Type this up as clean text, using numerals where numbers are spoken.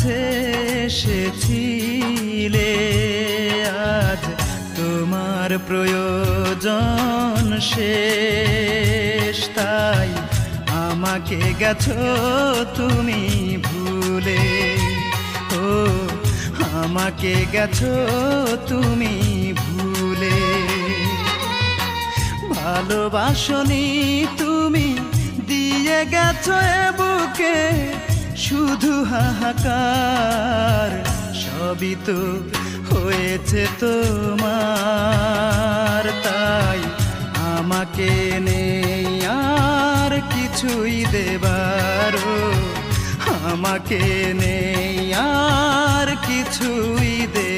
কাছে এসেছিলে, আজ তোমার প্রয়োজন শেষ, তাই আমাকে গেছো তুমি ভুলে। ও আমাকে গেছো তুমি ভুলে। ভালোবাসনি তুমি, দিয়ে গেছো এ বুকে শুধু হাহাকার। সবই তো হয়েছে তোমার, তাই আমাকে নেই আর কিছুই দেবার। আমাকে নেই আর কিছুই দে